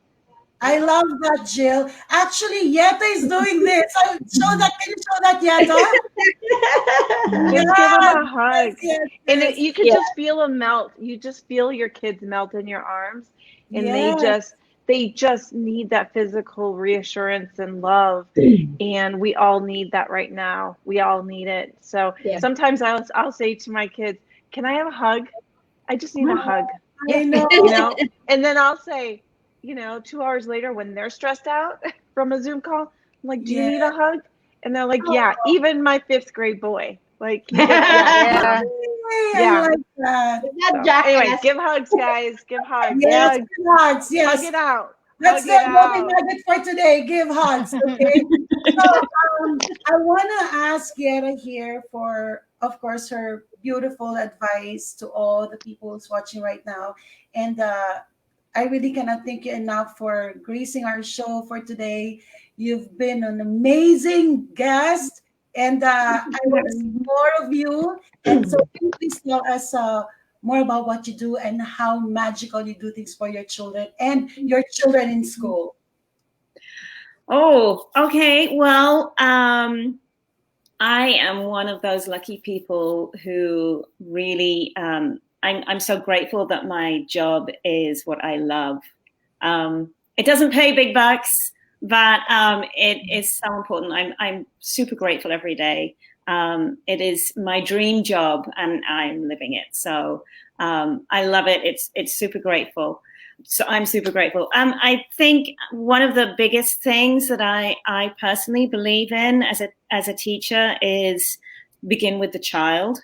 I love that, Jill. Actually, Yetta is doing this. Show that. Can you show that, Yetta? Just give them Yes, a hug. yes, And yes, you could Yeah. just feel them melt. You just feel your kids melt in your arms, and they yes, just need that physical reassurance and love. And we all need that right now. We all need it. So Yeah. sometimes I'll say to my kids, "Can I have a hug? I just need a hug." I know. And then I'll say, 2 hours later when they're stressed out from a Zoom call, I'm like, "Do you Yeah. need a hug?" And they're like, "Yeah." Even my 5th grade boy, like, he's like, "Yes, Yeah. mom." Yay, I Yeah. like that. That So anyway, jackass. give hugs, guys. Give hugs. Yes, Hug. give hugs. Hug Yes. it out. That's Hug it the golden out. nugget for today. Give hugs, okay? So I want to ask Yera here for, of course, her beautiful advice to all the people who's watching right now. And I really cannot thank you enough for gracing our show for today. You've been an amazing guest, and I want to see more of you. And so, can you please tell us more about what you do and how magical you do things for your children and your children in school? Oh, okay. Well, I am one of those lucky people who really, I'm so grateful that my job is what I love. It doesn't pay big bucks, but it is so important. I'm super grateful every day. It is my dream job, and I'm living it. So I love it. It's super grateful. So I'm super grateful. I think one of the biggest things that I personally believe in as a teacher is begin with the child.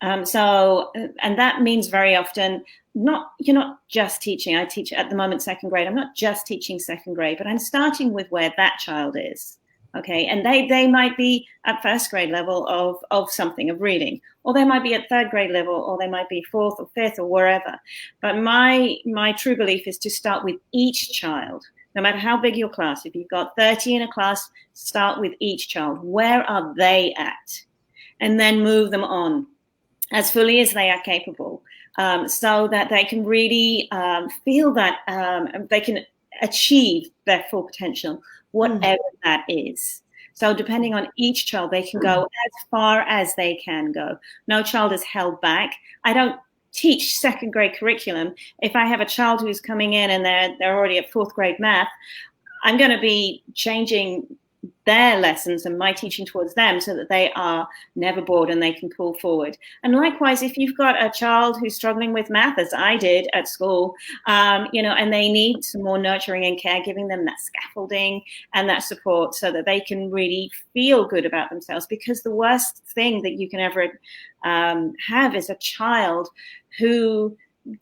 And that means very often you're not just teaching. I teach at the moment 2nd grade. I'm not just teaching 2nd grade, but I'm starting with where that child is. Okay, and they might be at 1st grade level of something, of reading, or they might be at 3rd grade level, or they might be 4th or 5th or wherever. But my true belief is to start with each child, no matter how big your class. If you've got 30 in a class, start with each child. Where are they at? And then move them on as fully as they are capable, so that they can really feel that they can achieve their full potential, whatever that is. So depending on each child, they can go as far as they can go. No child is held back. I don't teach 2nd grade curriculum. If I have a child who's coming in and they're already at 4th grade math, I'm going to be changing their lessons and my teaching towards them so that they are never bored and they can pull forward. And likewise, if you've got a child who's struggling with math, as I did at school, and they need some more nurturing and care, giving them that scaffolding and that support so that they can really feel good about themselves. Because the worst thing that you can ever have is a child who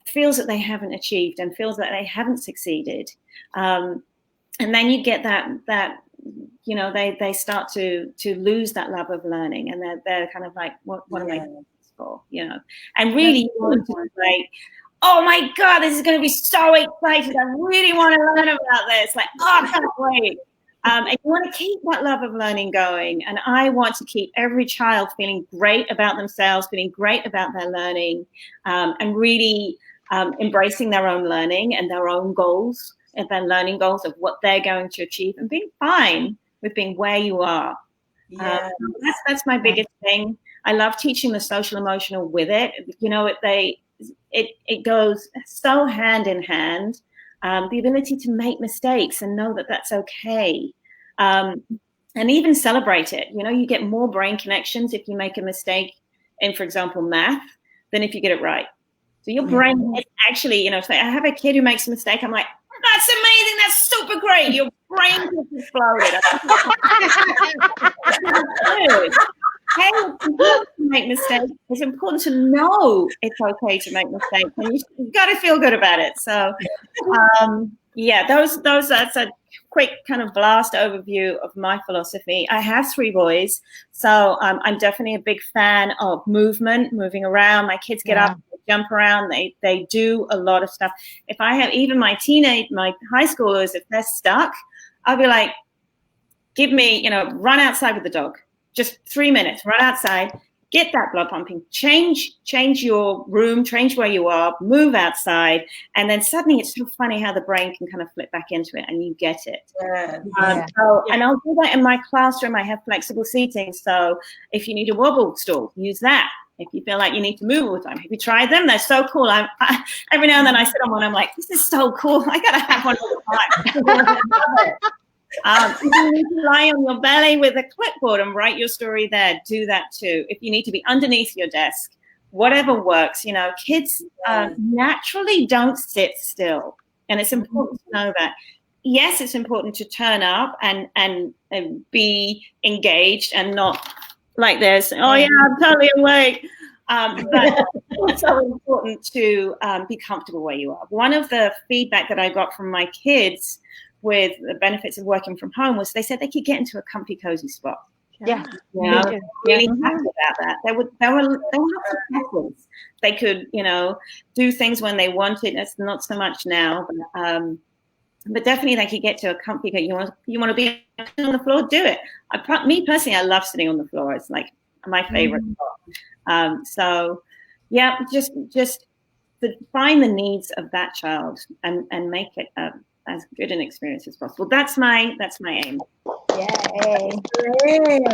feels that they haven't achieved and feels that they haven't succeeded. And then you get that they start to lose that love of learning, and they're kind of like, what am I doing this for? And really you want to like, oh my God, this is going to be so exciting. I really want to learn about this. Like, oh, I can't wait. And you want to keep that love of learning going. And I want to keep every child feeling great about themselves, feeling great about their learning, and really embracing their own learning and their own goals and their learning goals of what they're going to achieve, and being fine with being where you are. Yeah. That's my biggest thing. I love teaching the social emotional with it. You know, it goes so hand in hand. The ability to make mistakes and know that that's okay, and even celebrate it. You know, you get more brain connections if you make a mistake in, for example, math, than if you get it right. So your brain is actually, you know, say I have a kid who makes a mistake, I'm like, that's amazing, that's super great. Your brain just exploded. Hey, it's important to make mistakes. It's important to know it's okay to make mistakes, and you've got to feel good about it. So, yeah, that's a quick kind of blast overview of my philosophy. I have 3 boys, so I'm definitely a big fan of movement, moving around. My kids get up, they jump around, they do a lot of stuff. If I have even my high schoolers, if they're stuck, I'll be like, give me, you know, run outside with the dog. Just 3 minutes, run outside, get that blood pumping, change your room, change where you are, move outside. And then suddenly it's so funny how the brain can kind of flip back into it and you get it. And I'll do that in my classroom. I have flexible seating. So if you need a wobble stool, use that. If you feel like you need to move all the time, have you tried them? They're so cool. Every now and then I sit on one, I'm like, this is so cool. I got to have one all the time. If you need to lie on your belly with a clipboard and write your story there, do that too. If you need to be underneath your desk, whatever works. You know, kids naturally don't sit still, and it's important to know that. Yes, it's important to turn up and be engaged and not like this. Oh yeah, I'm totally awake. But it's so important to be comfortable where you are. One of the feedback that I got from my kids with the benefits of working from home was they said they could get into a comfy, cozy spot. Yeah. You know, really happy about that. They were preference. They could, you know, do things when they wanted. It's not so much now, but definitely they could get to a comfy. You want to be on the floor, do it. Me personally, I love sitting on the floor. It's like my favorite spot. So, yeah, just find the needs of that child and make it as good an experience as possible. That's my aim. Yay. Great.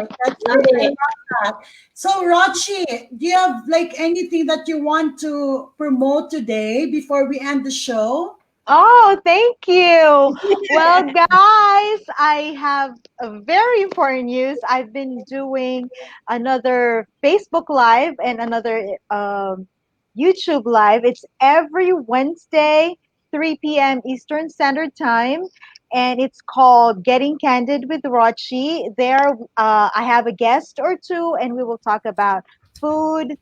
So, Rochi, do you have like anything that you want to promote today before we end the show? Oh, thank you. Well, guys, I have a very important news. I've been doing another Facebook Live and another YouTube Live. It's every Wednesday, 3 p.m. Eastern Standard Time. And it's called Getting Candid with Rochi. There, I have a guest or two, and we will talk about food,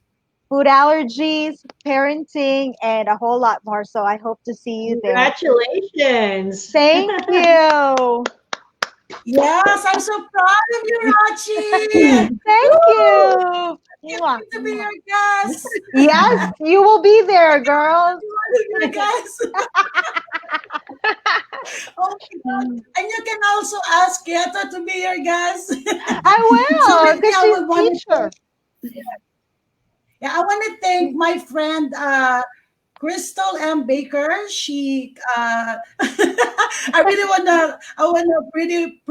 food allergies, parenting, and a whole lot more. So I hope to see you there. Congratulations. Thank you. Yes, I'm so proud of you, Rochi. Thank you. Mwah. To be your guest. Yes, you will be there, girls. You want to be your guest. Oh my God. And you can also ask Yette to be your guest. I will, because she's teacher. Yeah, I want to thank my friend Crystal M. Baker. She, I really wanna really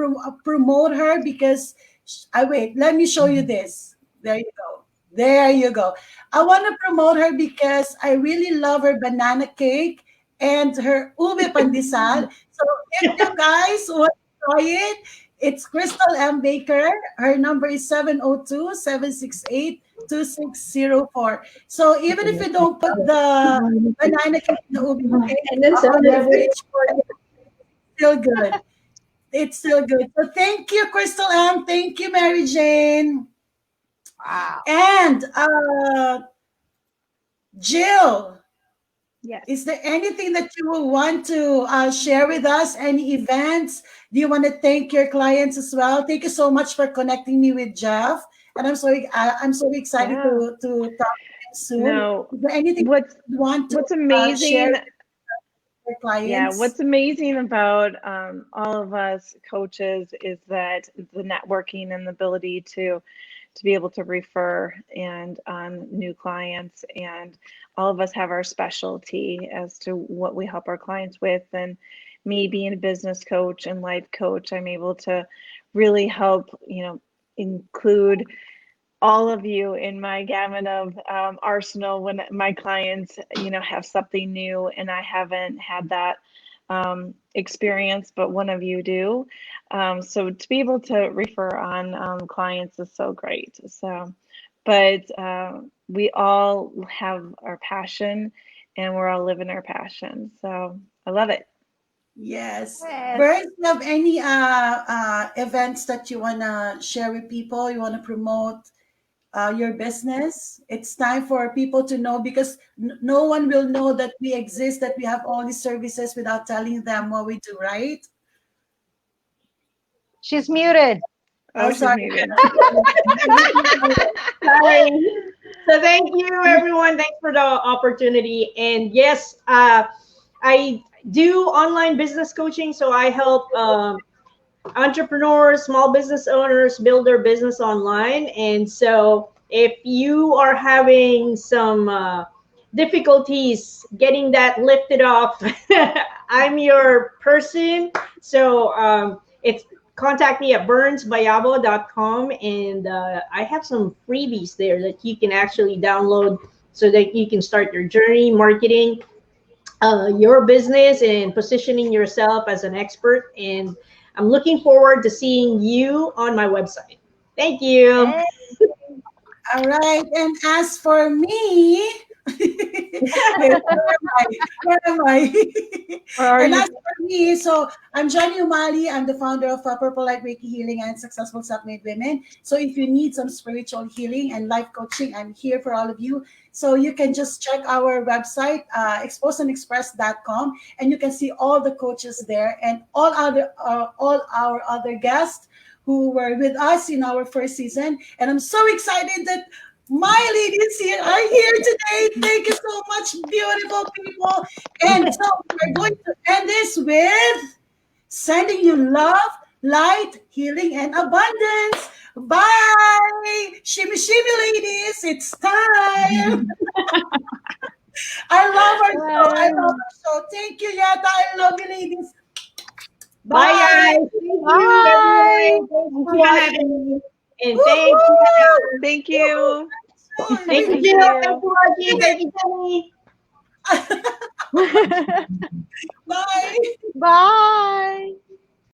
promote her because let me show you this. There you go. There you go. I want to promote her because I really love her banana cake and her ube pandesal. So if you guys want to try it, it's Crystal M. Baker. Her number is 702-768-2604. So even if you don't put the banana cake in the ube cake, it's still good. It's still good. So thank you, Crystal M. Thank you, Mary Jane. Wow. And Jill. Yes. Is there anything that you will want to share with us? Any events? Do you want to thank your clients as well? Thank you so much for connecting me with Jeff, and I'm so excited to talk to him soon. No, Is there anything what's you want to what's share amazing, with your yeah, clients? what's amazing about all of us coaches is that the networking and the ability to be able to refer and on new clients, and all of us have our specialty as to what we help our clients with. And me being a business coach and life coach, I'm able to really help, include all of you in my gamut of arsenal when my clients, have something new and I haven't had that experience, but one of you do. So to be able to refer on clients is so great. So, but we all have our passion and we're all living our passion. So I love it. Yes. Yes. Birds, do you have any events that you wanna share with people? You wanna promote your business? It's time for people to know, because no one will know that we exist, that we have all these services without telling them what we do, right? She's muted. Oh, Oh, she's sorry. muted. Hi. So thank you, everyone. Thanks for the opportunity. And yes, I do online business coaching. So I help entrepreneurs, small business owners build their business online. And so if you are having some difficulties getting that lifted off, I'm your person. So it's contact me at burnsbayabo.com, and I have some freebies there that you can actually download so that you can start your journey marketing your business and positioning yourself as an expert. And I'm looking forward to seeing you on my website. Thank you. Hey. All right. And as for me, wait, where am I? Where am I? Where are And you? as for me, so I'm Johnny Umali. I'm the founder of Purple Light Reiki Healing and Successful Self-Made Women. So if you need some spiritual healing and life coaching, I'm here for all of you. So you can just check our website, exposeandexpress.com, and you can see all the coaches there and all our other guests who were with us in our first season. And I'm so excited that my ladies here are here today. Thank you so much, beautiful people. And so we're going to end this with sending you love, light, healing, and abundance. Bye. Shimmy, shimmy, ladies. It's time. I love our show. I love Bye. our show. Thank you, Yetta. I love you, ladies. Bye, Bye. guys. Thank you, Bye. everyone. Thanks Thank for you for having watching. me. And thank you. Woohoo! Thank Woohoo! you. Thank you, Thank Jill. Thank you. you, Archie. Thank you, Jenny. Bye. Bye.